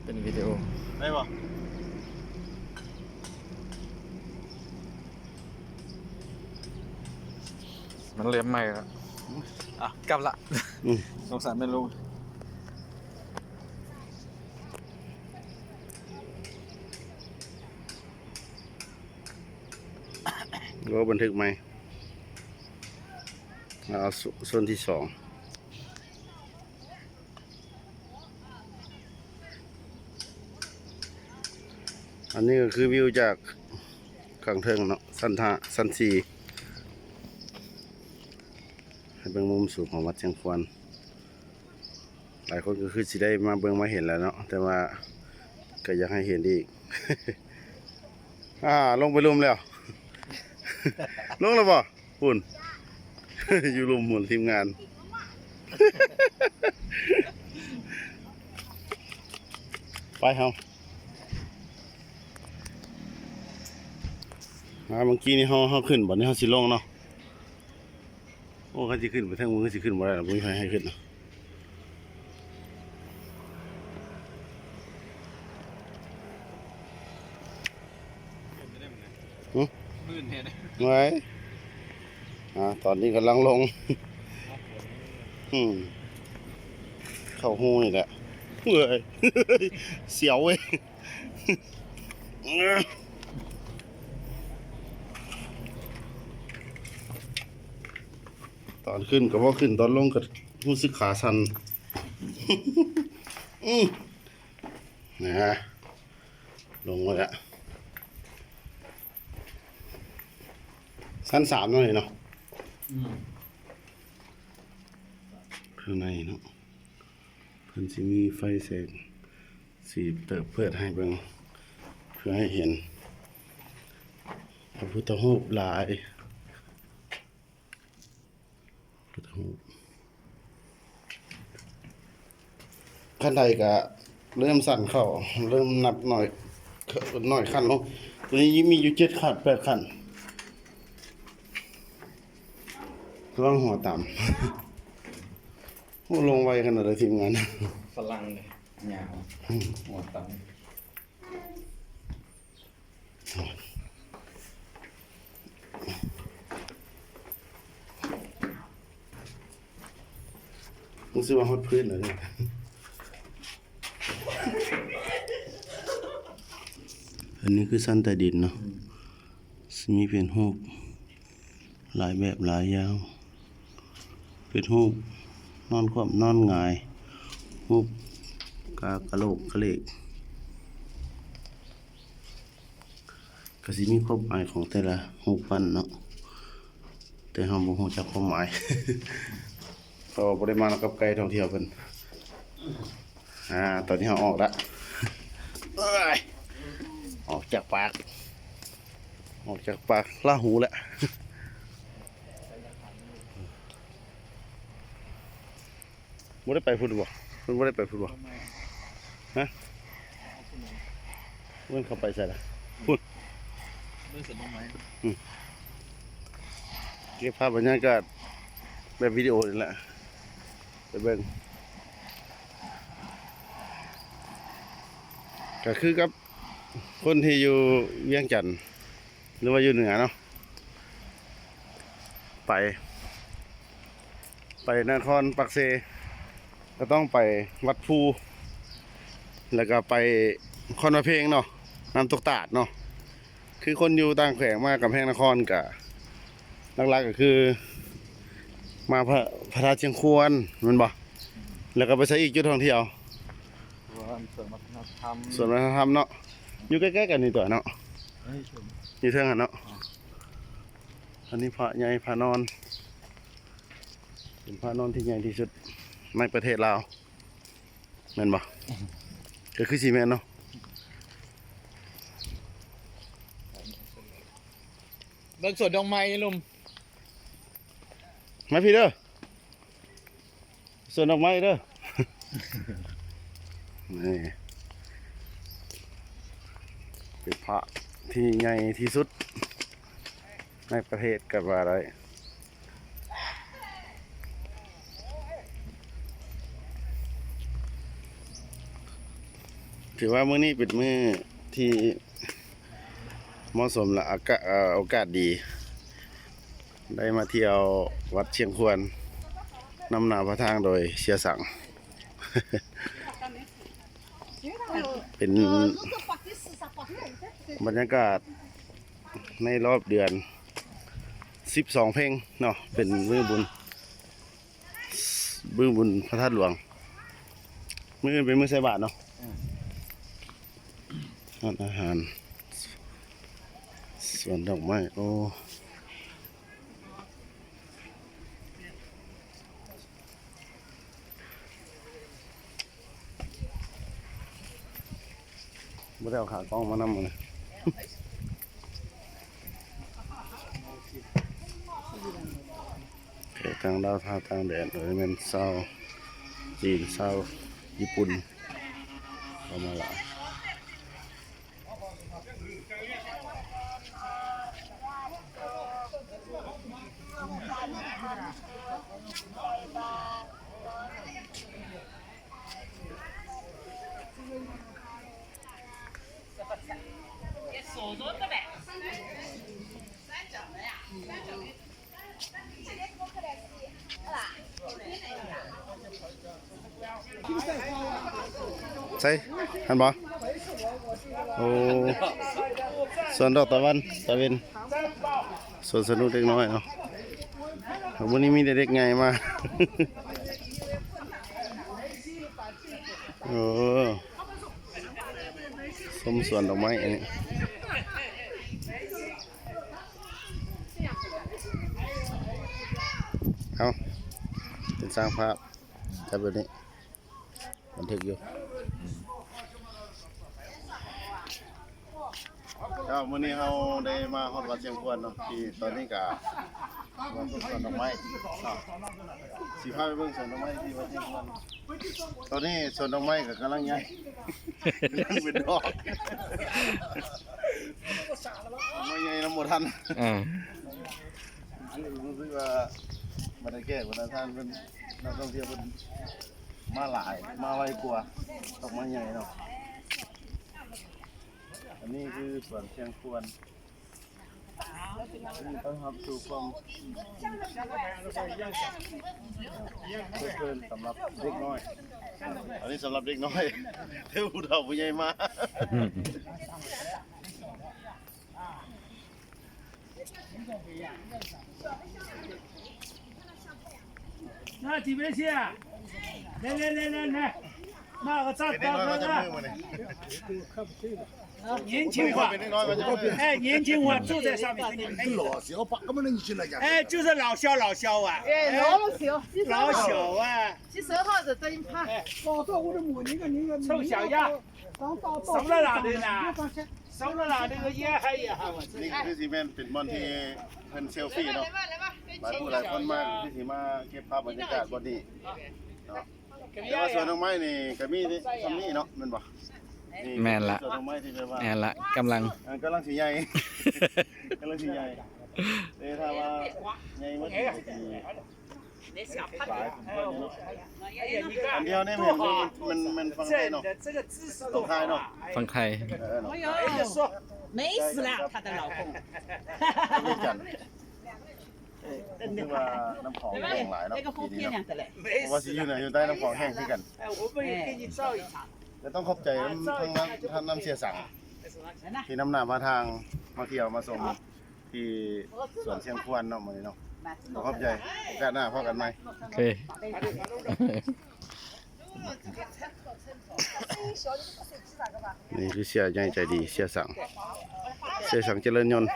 เป็นวิดีโอได้ป่ะมันเลี้ยมใหม่แล้วอ่ะกลับละสงสารไม่รู้ก็บันทึกไหมเอาส่วนที่สองอันนี้ก็คือวิวจากข้างเทิงเนาะสันสีให้เบิ่งมุมสูงของวัดเชียงควรหลายคนก็คือสิได้มาเบิ่งมาเห็นแล้วเนาะแต่ว่าก็อยากให้เห็นอีก ลงไปลุมแล้ว ลงแล้วบ่ปุ่น อยู่ลุมหมุนทีมงาน ไปเฮาเมื่อกี้นี่เฮาขึ้นบ่นี่เฮาสิลงเนาะโอ้เขาสิขึ้นไปทางมึงเขาสิขึ้นบ่ได้หรอกบ่มีใครให้ขึ้นเนาะลื่นแท้เลยไว้ตอนนี้กำลังลง เข้าหูนี่แหละเฮ้ย เสียวเว้ย ตอนขึ้นก็ว่าขึ้นตอนลงก็รู้สึกขาสั่น นะฮะลงมาแล้วชั้น3นั่นเลยเนาะข้างในเนาะเพิ่นสิมีไฟแสงสีเติบเปิดให้เบิ่งเพื่อให้เห็นพระพุทธรูปหลายพุทธรูปขั้นใดก็เริ่มสั่นเข้าเริ่มนับหน่อยขั้นลงตัวนี้มีอยู่7ขั้น8ขั้นระวังหัวต่ำ โอ้ลงไวขนาดเลยทีมงาน ฝรั่งเลยยาวหัวต่ำรู้สึกว่าฮอตพื้นเลยอันนี้คือสั้นแต่ดินเนาะมีเป็นรูปหลายแบบหลายยาวเป็นรูปนอนคว่ำนอนหงายรูปกะโหลกกะเลกก็สิมีความหมายของแต่ละรูปปั้นเนาะแต่เราบ่รู้จักความหมาย เพราะบ่ได้มากับไกด์ท่องเที่ยวเพิ่นตอนนี้เราออกละออกจากปากล่าหูแล้วบ่ได้ไปพุ่นบ่เพิ่นบ่ได้ไปพุ่นบ่ฮะเพิ่นเข้าไปใส่ละพุ่น ด้วยเสร็จลงไหม เก็บภาพบรรยากาศแบบวิดีโอนี่แหละไปเบิ่งก็คือกับคนที่อยู่เวียงจันทน์หรือว่าอยู่เหนือเนาะไปนครปักเซก็ต้องไปวัดภูแล้วก็ไปคอนวะเพลงเนาะน้ำตกตาดเนาะคือคนอยู่ต่างแขวงมากกับแพงนครกะหลักๆก็คือมาพระธาตุเชียงควรมันบ่แล้วก็ไปใช้อีกจุดท่องเที่ยวส่วนวัฒนธรรม ส่วนวัฒนธรรมเนาะอยู่ใกล้ๆกันนี่ตัวเนาะอยู่เทิงกันเนาะอันนี้พระใหญ่พระนอนเป็นพระนอนที่ใหญ่ที่สุดในประเทศลาวแม่นบ่ก็คือสิแม่นเนาะเบิกสวนดอกไม้ลุม มาพี่เด้อส่วนดอกไม้เด้อ นี่เป็นพระที่ใหญ่ที่สุดในประเทศกับอะไร ถือว่ามื้อนี้เป็นมื้อที่เหมาะสมและโอกาสดี ได้มาเที่ยววัดเชียงควรนำหน้าพระทางโดยเสียสัง เป็นบรรยากาศในรอบเดือน12 เพลงเนาะเป็นมื้อบุญพระธาตุหลวงมื้ออื่นเป็นมื้อใส่บาตรเนาะร้านอาหารสวนดอกไม้โอ้ไม่ได้เอาขากล้องมานำเลยทางดาวท่าทางแดดหรือเป็นเศร้าจีนเศร้าญี่ปุ่นเข้ามาหลายใช่หันบ่โอ้สวนดอกตะวันตะเวนสวนสนุกเล็กน้อยเนาะวันนี้มีเด็กๆไงมา โอ้สมสวนดอกไม้อันนี้เอาเป็นสร้างภาพจับแบบนี้บันทึกอยู่ครับวันนี้เราได้มาฮอดวัดเชียงควรเนาะที่ตอนนี้ก็มาสวนดอกไม้เนาะสิพาไปเบิ่งสวนดอกไม้ที่วัดเชียงควรตอนนี้สวนดอกไม้ก็กำลังใหญ่กำลังเป็นดอกไม่ใหญ่น้ำหมดทันรู้สึกว่ามันได้แก้วันนั้นท่านเป็นนักท่องเที่ยวเป็นมาหลายมาไวกว่าดอกไม้ใหญ่เนาะอันนี้คือสวนเชียงควรต้อนรับสู่ความเพลินสำหรับเด็กน้อยอันนี้สำหรับเด็กน้อยเท่าผู้เฒ่าผู้ใหญ่มา那几边去？来，那个站เด็กน้อยมาจากมือมา 那เนี่ย 年轻化，哎，年轻化住在上面，老小把我们能进来讲。哎，就是老肖啊，哎，老小，老小啊，几十号的真怕。搞到我的母那个臭小鸭，收了哪的呢？收了哪这个烟还也好，我 นี่คือซีเมนต์เป็นบอลที่เพิ่นเซลฟี่เนาะหลายผู้หลายคนมากที่สิมาเก็บภาพบรรยากาศบอดี้เนาะแต่ว่าสวนดอกไม้นี่ก็มีทำนี่เนาะแม่นบ่ แม่นละ สวนดอกไม้ที่แบบว่า แม่นละกำลัง กำลังสิใหญ่ กำลังสิใหญ่แต่ถ้าว่าใหญ่บ่ดีก็สิหลายอันเดียวนี่มันฟังได้เนาะ 这个姿势 ต้องทายเนาะ ฟังใคร เนาะ 哎呦，美死了她的老公。 ไม่จันคือว่าน้ำของแห้งหลายเนาะ 那个好漂亮的嘞。เพราะว่าสิอยู่อยู่ใต้น้ำของแห้งคือกัน 哎，我们也给你照一场。 จะต้องขอบใจท่านน้ำเสียสั่งที่น้ำหน้ามาทางมาเที่ยวมาชมที่สวนเชียงควรเนาะมื้อนี้เนาะขอขอบใจโอกาสหน้าพบกันใหม่ โอเค นี่คือเสียใหญ่ใจดีเสียสั่งเจริญยนต์